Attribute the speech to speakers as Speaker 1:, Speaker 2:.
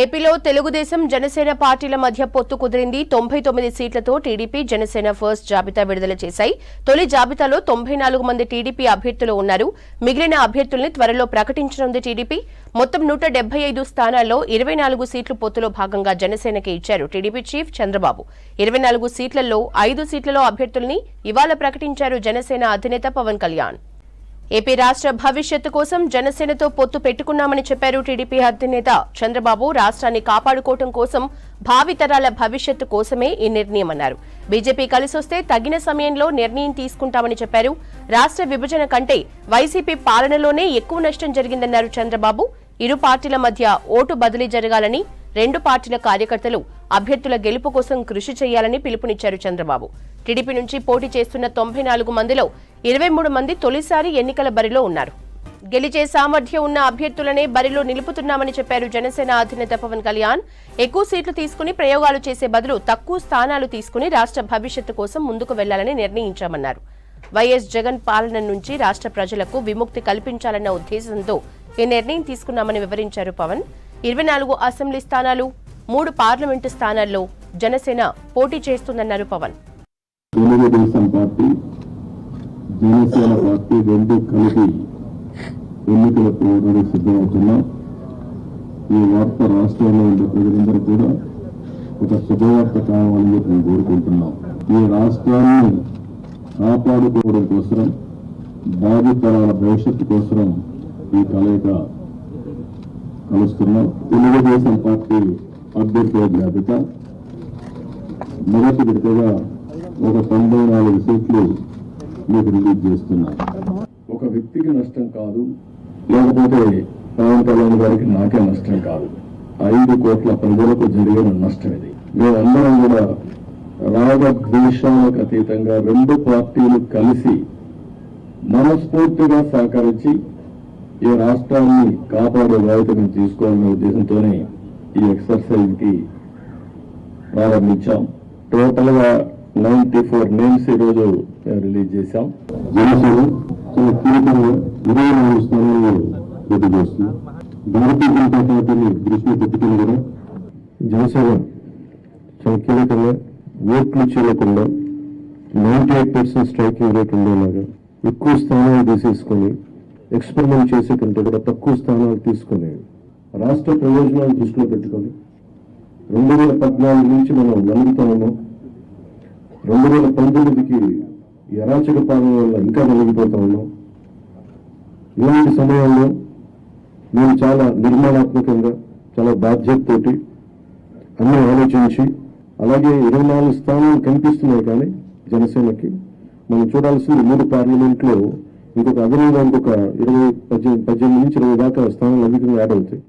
Speaker 1: ఏపీలో తెలుగుదేశం జనసేన పార్టీల మధ్య పొత్తు కుదిరింది. 99 సీట్లతో టీడీపీ జనసేన ఫస్ట్ జాబితా విడుదల చేశాయి. తొలి జాబితాలో 94 మంది టీడీపీ అభ్యర్థులు ఉన్నారు. మిగిలిన అభ్యర్థుల్ని త్వరలో ప్రకటించనుంది టీడీపీ. మొత్తం 175 స్థానాల్లో 24 సీట్లు పొత్తులో భాగంగా జనసేనకి ఇచ్చారు టీడీపీ చీఫ్ చంద్రబాబు. 24 సీట్లలో 5 సీట్లలో అభ్యర్థుల్ని ఇవాళ ప్రకటించారు జనసేన అధినేత పవన్ కళ్యాణ్. ఏపీ రాష్ట్ర భవిష్యత్తు కోసం జనసేనతో పొత్తు పెట్టుకున్నామని చెప్పారు టీడీపీ అధినేత చంద్రబాబు. రాష్ట్రాన్ని కాపాడుకోవడం కోసం, భావితరాల భవిష్యత్తు కోసమే ఈ నిర్ణయం అన్నారు. బీజేపీ కలిసొస్తే తగిన సమయంలో నిర్ణయం తీసుకుంటామని చెప్పారు. రాష్ట్ర విభజన కంటే వైసీపీ పాలనలోనే ఎక్కువ నష్టం జరిగిందన్నారు చంద్రబాబు. ఇరు పార్టీల మధ్య ఓటు బదిలీ జరగాలని, రెండు పార్టీల కార్యకర్తలు అభ్యర్థుల గెలుపు కోసం కృషి చేయాలని పిలుపునిచ్చారు చంద్రబాబు. టీడీపీ నుంచి పోటీ చేస్తున్న 94 మందిలో 23 మంది తొలిసారి ఎన్నికల బరిలో ఉన్నారు. గెలిచే సామర్థ్యం ఉన్న అభ్యర్థులనే బరిలో నిలుపుతున్నామని చెప్పారు జనసేన అధినేత పవన్ కళ్యాణ్. ఎక్కువ సీట్లు తీసుకుని ప్రయోగాలు చేసే బదులు తక్కువ స్థానాలు తీసుకుని రాష్ట్ర భవిష్యత్తు కోసం ముందుకు వెళ్లాలని నిర్ణయించామన్నారు. వైఎస్ జగన్ పాలన నుంచి రాష్ట్ర ప్రజలకు విముక్తి కల్పించాలన్న ఉద్దేశంతో ఈ నిర్ణయం తీసుకున్నామని వివరించారు పవన్. 24 అసెంబ్లీ స్థానాలు, 3 పార్లమెంటు స్థానాల్లో జనసేన పోటీ చేస్తుందన్నారు పవన్.
Speaker 2: తెలుగుదేశం పార్టీ, జనసేన పార్టీ రెండు కలిపి ఎన్నికల పోరాటానికి సిద్ధమవుతున్నాం. ఈ వార్త రాష్ట్రంలో ఉండే ప్రజలందరూ కూడా ఒక శుభవార్త కావాలని చెప్పి మేము కోరుకుంటున్నాం. ఈ రాష్ట్రాన్ని కాపాడుకోవడం కోసం, భావితరాల భవిష్యత్తు కోసం ఈ కలయిక కలుస్తున్నాం. తెలుగుదేశం పార్టీ అభ్యర్థుల జాబితా మొదటి విడతగా ఒక 94 సీట్లు మీకు రిలీజ్ చేస్తున్నారు. ఒక వ్యక్తికి నష్టం కాదు, లేకపోతే పవన్ కళ్యాణ్ గారికి నాకే నష్టం కాదు. 5 కోట్ల ప్రజలకు జరిగిన నష్టం ఇది. మేమందరం కూడా రాగద్వేషాలకు అతీతంగా రెండు పార్టీలు కలిసి మనస్ఫూర్తిగా సహకరించి ఈ రాష్ట్రాన్ని కాపాడే బాధ్యత మేము తీసుకోవాలనే ఉద్దేశంతోనే ఈ ఎక్సర్సైజ్ కి ప్రారంభించాం. టోటల్ గా 94 నేమ్స్ ఈ రోజు రిలీజ్ చేశాం. జనసేన చాలా కీలకంగా 24 స్థానాల్లో పోటీ చేస్తుంది. భారతీయ జనతా పార్టీని దృష్టిలో పెట్టుకుని కూడా జనసేన చాలా కీలకంగా ఓట్లు చేయకుండా 98% స్ట్రైకింగ్ రేట్ ఉండేలాగా ఎక్కువ స్థానాలు తీసేసుకొని ఎక్స్పెరిమెంట్ చేసే కంటే కూడా తక్కువ స్థానాలు తీసుకుని రాష్ట్ర ప్రయోజనాలు దృష్టిలో పెట్టుకొని 2014 నుంచి మనం నలుగుతా ఉన్నాం. 2019కి అరాచక పాలన వల్ల ఇంకా నలిగిపోతా ఉన్నాం. ఇలాంటి సమయంలో మేము చాలా నిర్మాణాత్మకంగా, చాలా బాధ్యతతోటి అన్ని ఆలోచించి, అలాగే 24 స్థానాలు కనిపిస్తున్నాయి. కానీ జనసేనకి మనం చూడాల్సింది 3 పార్లమెంట్లో ఇంకొక అదనంగా ఇంకొక 18 నుంచి 20 దాకా స్థానాలు అధికంగా యాడ్ అవుతాయి.